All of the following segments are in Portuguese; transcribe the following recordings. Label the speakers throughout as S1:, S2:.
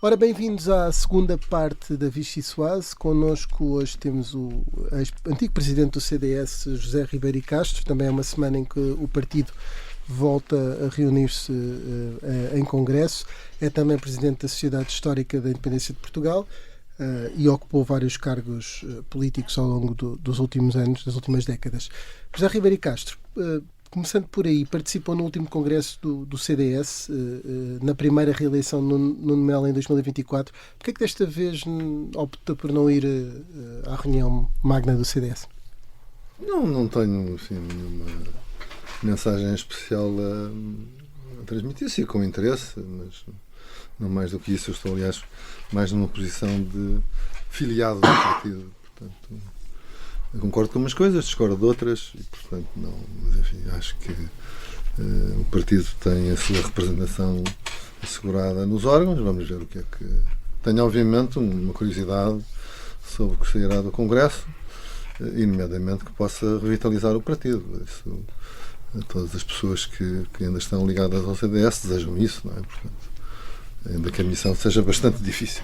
S1: Ora, bem-vindos à segunda parte da Vichy Soase. Connosco hoje temos o antigo presidente do CDS, José Ribeiro e Castro. Também é uma semana em que o partido volta a reunir-se em congresso. É também presidente da Sociedade Histórica da Independência de Portugal e ocupou vários cargos políticos ao longo dos últimos anos, das últimas décadas. José Ribeiro e Castro, começando por aí, participou no último congresso do CDS, na primeira reeleição no Nuno Melo em 2024. Porquê é que desta vez opta por não ir à reunião magna do CDS?
S2: Não tenho nenhuma mensagem especial a transmitir, sim, com interesse, mas não mais do que isso. Eu estou, aliás, mais numa posição de filiado do partido. Portanto, eu concordo com umas coisas, discordo de outras e, portanto, não. Mas, enfim, acho que o partido tem a sua representação assegurada nos órgãos. Vamos ver o que é que... Tenho, obviamente, uma curiosidade sobre o que sairá do Congresso, e, nomeadamente, que possa revitalizar o partido. Isso, todas as pessoas que ainda estão ligadas ao CDS desejam isso, não é? Portanto, ainda que a missão seja bastante difícil.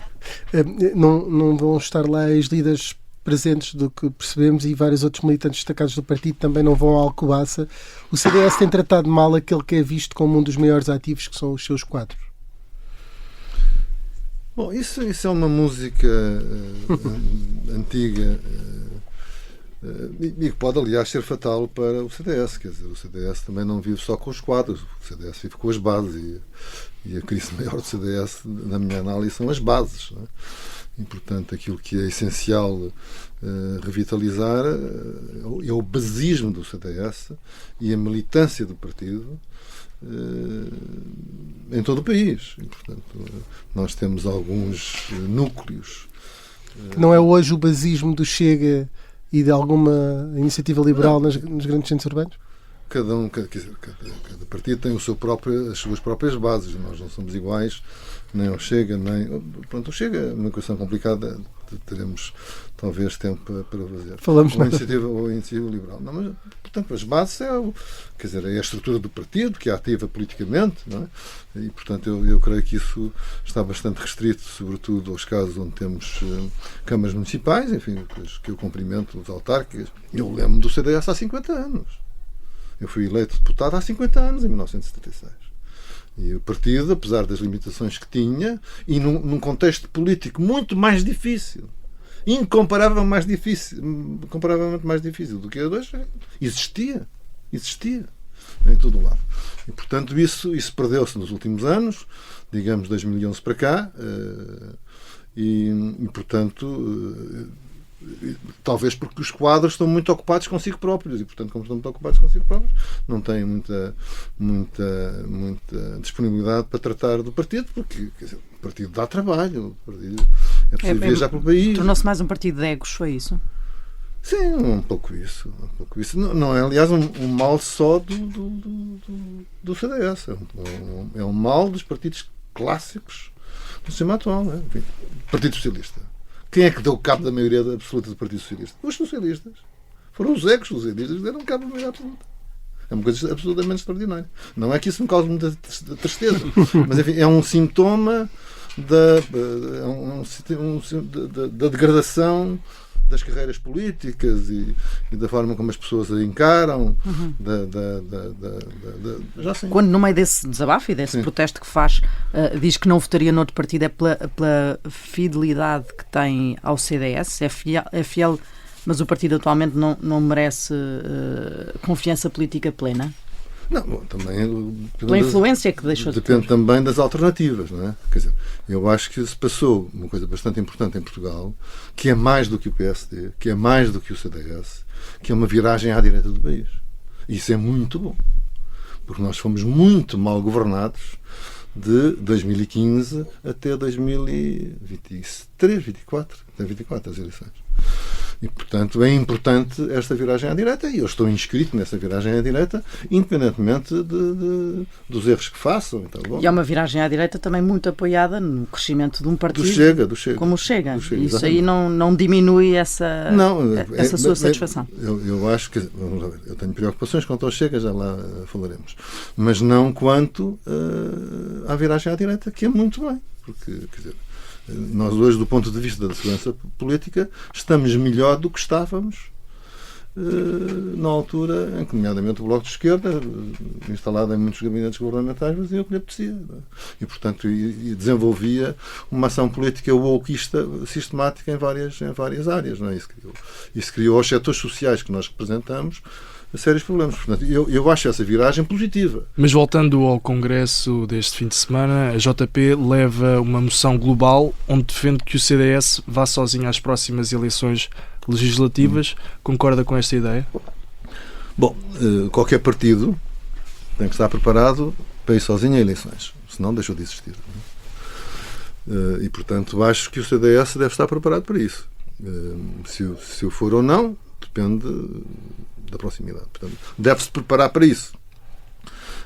S1: Não vão estar lá as líderes presentes, do que percebemos, e vários outros militantes destacados do partido também não vão à Alcobaça. O CDS tem tratado mal aquele que é visto como um dos maiores ativos, que são os seus quadros.
S2: Bom, isso é uma música antiga e que pode, aliás, ser fatal para o CDS. Quer dizer, o CDS também não vive só com os quadros, o CDS vive com as bases, e a crise maior do CDS, na minha análise, são as bases, não é? E, portanto, aquilo que é essencial revitalizar é o basismo do CDS e a militância do partido em todo o país. E, portanto, nós temos alguns núcleos.
S1: Não é hoje o basismo do Chega e de alguma iniciativa liberal nos grandes centros urbanos?
S2: Cada partido tem as suas próprias bases. Nós não somos iguais, nem ao Chega, nem... Pronto, o Chega é uma questão complicada, teremos talvez tempo para fazer.
S1: Falamos
S2: ou a iniciativa liberal. Não, mas, portanto, as bases é a estrutura do partido, que é ativa politicamente, não é? E, portanto, eu creio que isso está bastante restrito, sobretudo aos casos onde temos câmaras municipais, enfim, que eu cumprimento, os autárquicas. Eu lembro do CDS há 50 anos. Eu fui eleito deputado há 50 anos, em 1976. E o partido, apesar das limitações que tinha, e num contexto político muito mais difícil, incomparavelmente mais difícil do que a hoje, existia em todo o lado. E, portanto, isso perdeu-se nos últimos anos, digamos, 2011 para cá, e portanto... talvez porque os quadros estão muito ocupados consigo próprios e, portanto, como estão muito ocupados consigo próprios, não têm muita disponibilidade para tratar do partido, porque, quer dizer, o partido dá trabalho, o partido é preciso viajar pelo país.
S3: Tornou-se mais um partido de egos, foi isso?
S2: Sim, um pouco isso. Não é, aliás, um mal só do CDS. É um mal dos partidos clássicos do sistema atual. Não é? Enfim, Partido Socialista. Quem é que deu cabo da maioria absoluta do Partido Socialista? Os socialistas. Foram os egos socialistas que deram cabo da maioria absoluta. É uma coisa absolutamente extraordinária. Não é que isso me cause muita tristeza, mas, enfim, é um sintoma da degradação das carreiras políticas e da forma como as pessoas a encaram.
S3: Quando, no meio desse desabafo e desse protesto que faz, diz que não votaria noutro partido, é pela fidelidade que tem ao CDS, é fiel, mas o partido atualmente não merece confiança política plena?
S2: Não, bom, também
S3: pela influência que deixou de ter.
S2: Depende também das alternativas, não é? Quer dizer, eu acho que se passou uma coisa bastante importante em Portugal, que é mais do que o PSD, que é mais do que o CDS, que é uma viragem à direita do país. E isso é muito bom, porque nós fomos muito mal governados de 2015 até 2023, 24, até 24 as eleições. E, portanto, é importante esta viragem à direita, e eu estou inscrito nessa viragem à direita, independentemente dos erros que façam. Então, bom.
S3: E é uma viragem à direita também muito apoiada no crescimento de um partido
S2: do Chega.
S3: Como o Chega. Isso
S2: exatamente.
S3: Aí não diminui essa sua satisfação.
S2: Eu acho que... Vamos ver, eu tenho preocupações quanto ao Chega, já lá falaremos. Mas não quanto à viragem à direita, que é muito bem. porque, quer dizer, nós hoje, do ponto de vista da segurança política, estamos melhor do que estávamos na altura em que, nomeadamente, o Bloco de Esquerda, instalado em muitos gabinetes governamentais, fazia o que lhe apetecia. E, portanto, desenvolvia uma ação política wokista sistemática em várias áreas. Não é? Isso criou aos setores sociais que nós representamos sérios problemas. Portanto, eu acho essa viragem positiva.
S4: Mas voltando ao Congresso deste fim de semana, a JP leva uma moção global onde defende que o CDS vá sozinho às próximas eleições legislativas. Concorda com esta ideia?
S2: Bom, qualquer partido tem que estar preparado para ir sozinho a eleições, senão deixou de existir. E, portanto, acho que o CDS deve estar preparado para isso. Se o for ou não, depende da proximidade. Portanto, deve-se preparar para isso.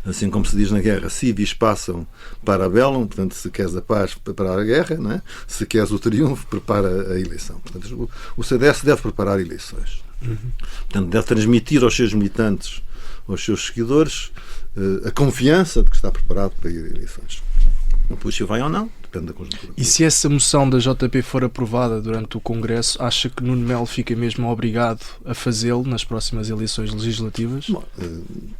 S2: Assim como se diz na guerra, civis passam para a bellum, portanto, se queres a paz, preparar a guerra, não é? Se queres o triunfo, prepara a eleição. Portanto, o CDS deve preparar eleições. Portanto, deve transmitir aos seus militantes, aos seus seguidores, a confiança de que está preparado para ir a eleições. Depois, se vai ou não, depende da conjuntura.
S4: E se essa moção da JP for aprovada durante o Congresso, acha que Nuno Melo fica mesmo obrigado a fazê-lo nas próximas eleições legislativas?
S2: Bom,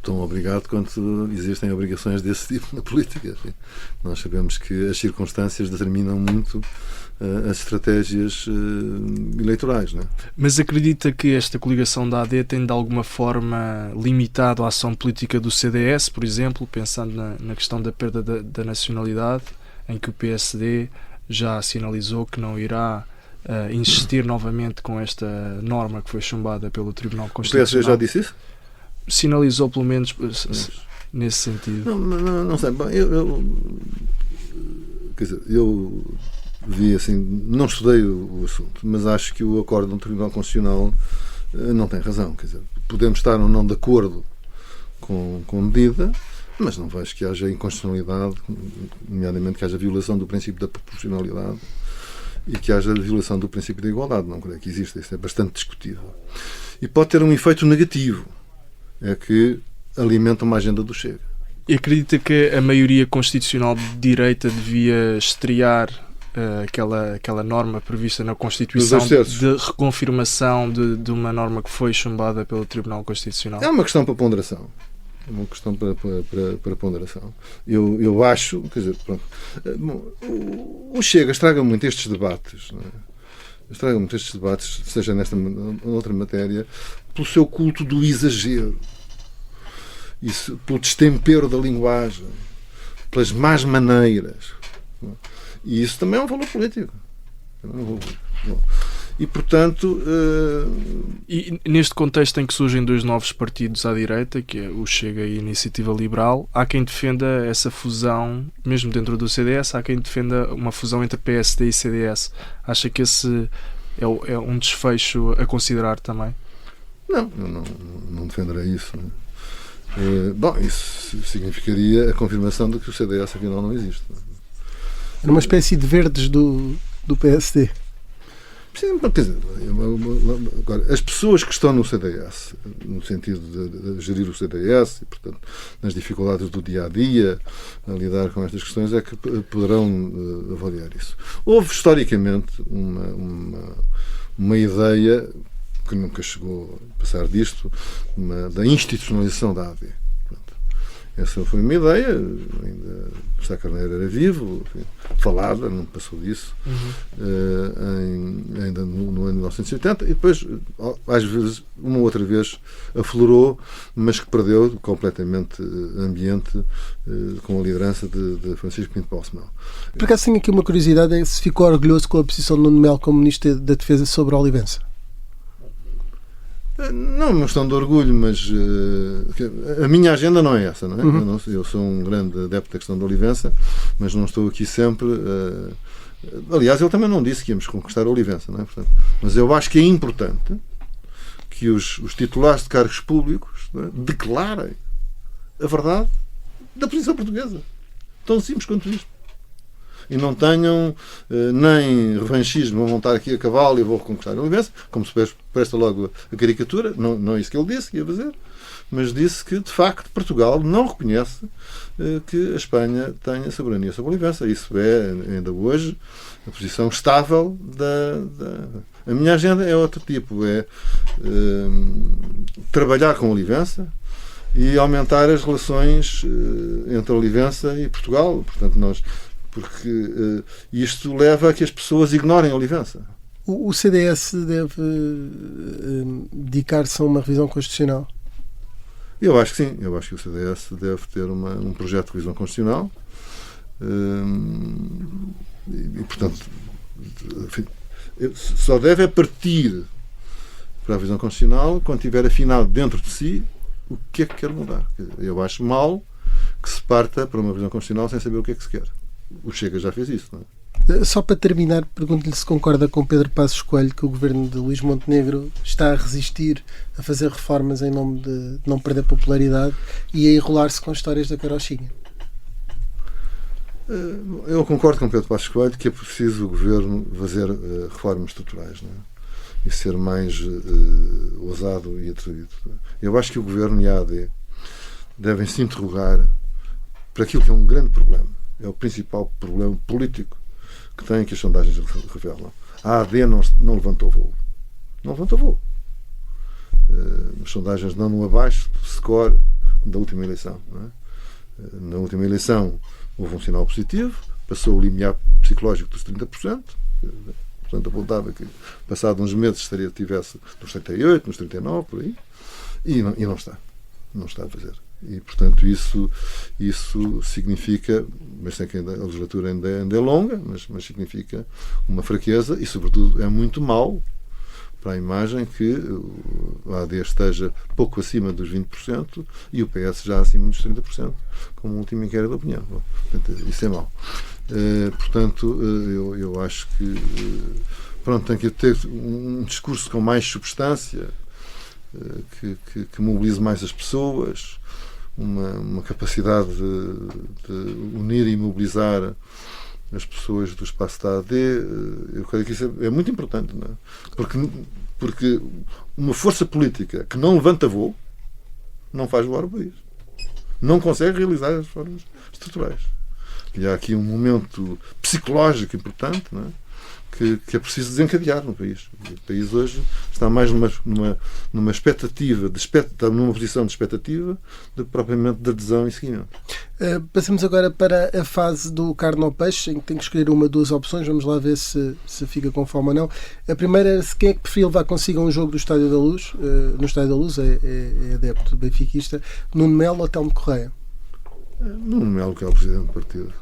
S2: tão obrigado quanto existem obrigações desse tipo na política. Enfim. Nós sabemos que as circunstâncias determinam muito as estratégias eleitorais. Não é?
S4: Mas acredita que esta coligação da AD tem de alguma forma limitado a ação política do CDS, por exemplo, pensando na questão da perda da nacionalidade, em que o PSD já sinalizou que não irá insistir novamente com esta norma que foi chumbada pelo Tribunal Constitucional?
S2: O PSD já disse isso?
S4: Sinalizou, pelo menos, nesse sentido.
S2: Não sei. Bom, quer dizer, eu vi assim, não estudei o assunto, mas acho que o acordo do Tribunal Constitucional não tem razão. Quer dizer, podemos estar ou não de acordo com a medida, mas não vejo que haja inconstitucionalidade, nomeadamente que haja violação do princípio da proporcionalidade e que haja violação do princípio da igualdade. Não creio que exista. Isso é bastante discutível. E pode ter um efeito negativo, é que alimenta uma agenda do Chega.
S4: E acredita que a maioria constitucional de direita devia estrear aquela norma prevista na Constituição de reconfirmação de uma norma que foi chumbada pelo Tribunal Constitucional?
S2: É uma questão para ponderação. É uma questão para ponderação. Eu acho, quer dizer, pronto, o Chega estraga muito estes debates, não é? Estraga muito estes debates, seja nesta ou outra matéria, pelo seu culto do exagero, pelo destempero da linguagem, pelas más maneiras. Não é? E isso também é um valor político. E, portanto...
S4: E neste contexto em que surgem dois novos partidos à direita, que é o Chega e a Iniciativa Liberal, há quem defenda essa fusão, mesmo dentro do CDS, há quem defenda uma fusão entre PSD e CDS. Acha que esse é um desfecho a considerar também?
S2: Não defenderei isso. Não é? Bom, isso significaria a confirmação de que o CDS afinal não existe. Não é?
S1: Era uma espécie de verdes do PSD.
S2: Sim, quer dizer, agora, as pessoas que estão no CDS, no sentido de gerir o CDS e, portanto, nas dificuldades do dia-a-dia, a lidar com estas questões, é que poderão avaliar isso. Houve, historicamente, uma ideia que nunca chegou a passar disto, da institucionalização da AD. Essa foi uma ideia, ainda o Sá Carneiro era vivo, enfim, falada, não passou disso, ainda no ano de 1980, e depois, às vezes, uma ou outra vez, aflorou, mas que perdeu completamente ambiente com a liderança de Francisco Pinto Balsemão.
S1: Por acaso tenho aqui uma curiosidade, é se ficou orgulhoso com a posição de Nuno Melo como Ministro da Defesa sobre a Olivença?
S2: Não é uma questão de orgulho, mas a minha agenda não é essa, não é? Eu sou um grande adepto da questão da Olivença, mas não estou aqui sempre. Aliás, ele também não disse que íamos conquistar a Olivença, não é? Portanto, mas eu acho que é importante que os titulares de cargos públicos, não é, declarem a verdade da posição portuguesa. Tão simples quanto isto. E não tenham nem revanchismo, vão estar aqui a cavalo e vou reconquistar a Olivença, como se presta logo a caricatura, não é isso que ele disse que ia fazer. mas disse que, de facto, Portugal não reconhece que a Espanha tenha soberania sobre a Olivença. Isso é, ainda hoje, a posição estável A minha agenda é outro tipo, é trabalhar com a Olivença e aumentar as relações entre a Olivença e Portugal. Portanto, porque isto leva a que as pessoas ignorem a Olivença.
S1: O CDS deve dedicar-se a uma revisão constitucional?
S2: Eu acho que sim. Eu acho que o CDS deve ter um projeto de revisão constitucional e, portanto, enfim, só deve partir para a revisão constitucional quando tiver afinado dentro de si o que é que quer mudar. Eu acho mal que se parta para uma revisão constitucional sem saber o que é que se quer. O Chega já fez isso, não é?
S1: Só para terminar, pergunto-lhe se concorda com Pedro Passos Coelho que o governo de Luís Montenegro está a resistir a fazer reformas em nome de não perder popularidade e a enrolar-se com histórias da carochinha.
S2: Eu concordo com Pedro Passos Coelho que é preciso o governo fazer reformas estruturais, não é? E ser mais ousado e atrevido. Eu acho que o governo e a AD devem se interrogar para aquilo que é um grande problema. É o principal problema político que tem, que as sondagens revelam. A AD não levantou voo. Não levantou voo. As sondagens dão abaixo do score da última eleição. Não é? Na última eleição houve um sinal positivo, passou o limiar psicológico dos 30%, portanto apontava que passado uns meses tivesse nos 38%, nos 39%, por aí, e não está. Não está a fazer. E, portanto, isso significa, mas sei que a legislatura ainda é longa, mas significa uma fraqueza e, sobretudo, é muito mau para a imagem que o AD esteja pouco acima dos 20% e o PS já acima dos 30%, como o último inquérito da opinião. Portanto, isso é mau. Portanto, eu acho que tem que ter um discurso com mais substância, que mobilize mais as pessoas, uma capacidade de unir e mobilizar as pessoas do espaço da AD. Eu creio que isso é muito importante, não é? Porque uma força política que não levanta voo não faz voar o país, não consegue realizar as reformas estruturais. E há aqui um momento psicológico importante, não é? Que é preciso desencadear no país. O país hoje está mais numa expectativa, está numa posição de expectativa do que propriamente de adesão e seguimento.
S1: Passamos agora para a fase do carne ao peixe, em que tem que escolher uma ou duas opções. Vamos lá ver se fica com fome ou não. A primeira é quem é que preferia levar consigo um jogo do Estádio da Luz. No Estádio da Luz é adepto benfiquista. Nuno Melo ou Telmo Correia?
S2: Nuno Melo, que é o presidente do partido.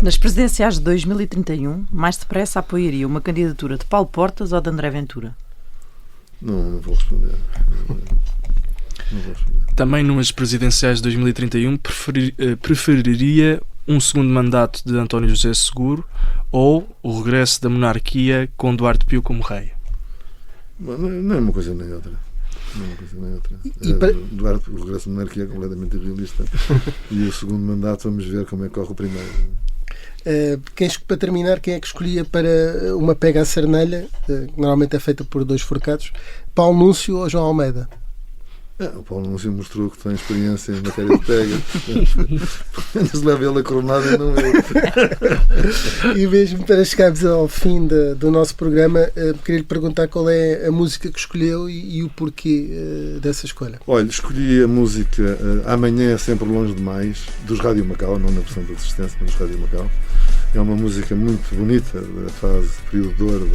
S3: Nas presidenciais de 2031, mais depressa apoiaria uma candidatura de Paulo Portas ou de André Ventura?
S2: Não vou responder.
S4: Também nas presidenciais de 2031 preferiria um segundo mandato de António José Seguro ou o regresso da monarquia com Duarte Pio como rei?
S2: Não é uma coisa nem outra. O regresso da monarquia é completamente irrealista. E o segundo mandato, vamos ver como é que corre o primeiro.
S1: Para terminar, quem é que escolhia para uma pega à cernelha, que normalmente é feita por dois forcados? Paulo Núncio ou João Almeida?
S2: O Paulo Núncio mostrou que tem experiência em matéria de pega. Se leva ele a coronado e não eu.
S1: E mesmo para chegarmos ao fim do nosso programa, queria lhe perguntar qual é a música que escolheu e o porquê dessa escolha.
S2: Olha, escolhi a música Amanhã é Sempre Longe Demais, dos Rádio Macau, não na versão da Resistência, mas dos Rádio Macau. É uma música muito bonita da fase período de ouro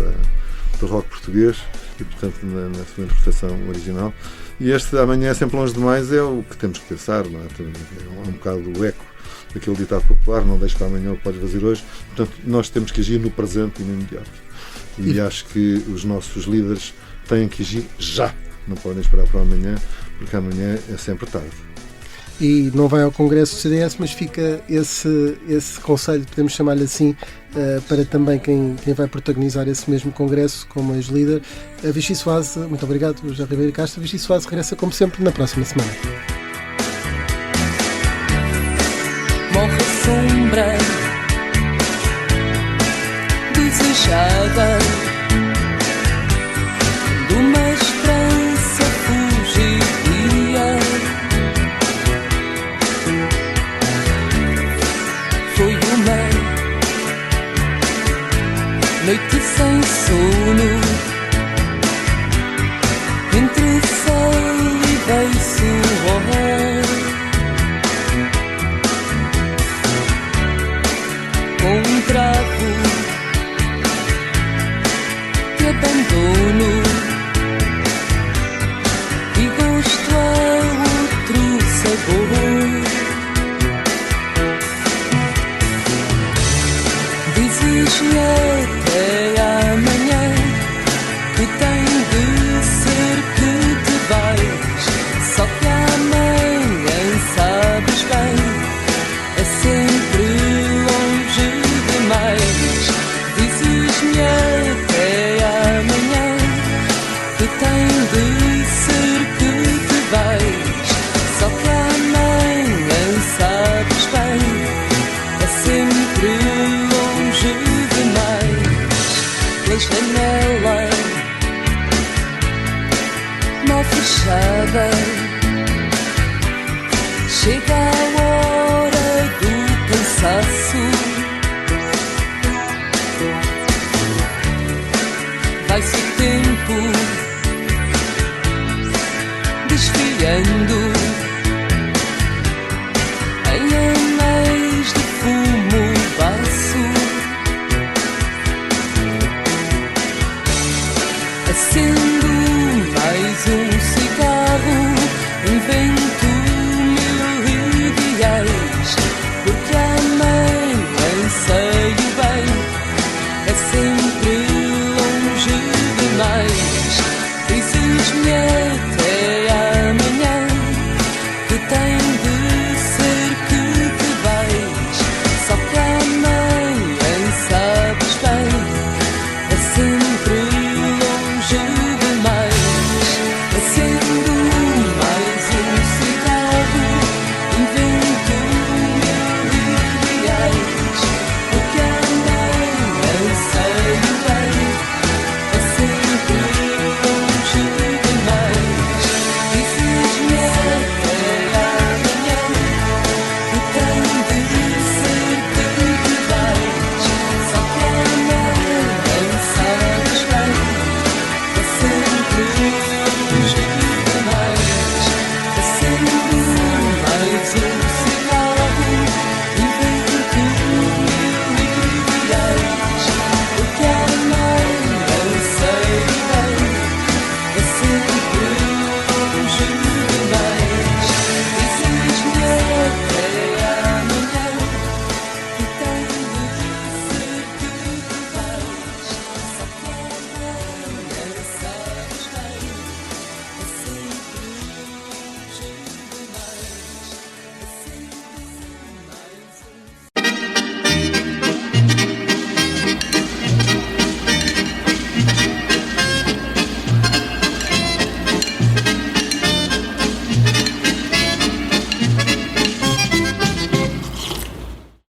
S2: do rock português e, portanto, na sua interpretação original. E este Amanhã é Sempre Longe Demais é o que temos que pensar, não é? É um bocado o eco daquele ditado popular, não deixes para amanhã o que podes fazer hoje. Portanto, nós temos que agir no presente e no imediato. E acho que os nossos líderes têm que agir já, não podem esperar para amanhã, porque amanhã é sempre tarde.
S1: E não vai ao Congresso do CDS, mas fica esse conselho, podemos chamar-lhe assim, para também quem vai protagonizar esse mesmo Congresso como ex-líder. A Vichy Soase, muito obrigado, José Ribeiro Castro. A Vichy Soase regressa, como sempre, na próxima semana.
S5: Morre a sombra desejada de uma esperança fugidia. uma noite sem sono, entre sol e beiço, com um trago de abandono e gosto a outro sabor. Dizes-me até amanhã que tem de ser que te vais, só que amanhã sabes bem, é sempre longe demais. Dizes-me até amanhã que tem de ser que te vais, só que amanhã sabes bem, é sempre longe demais. Pela janela mal fechada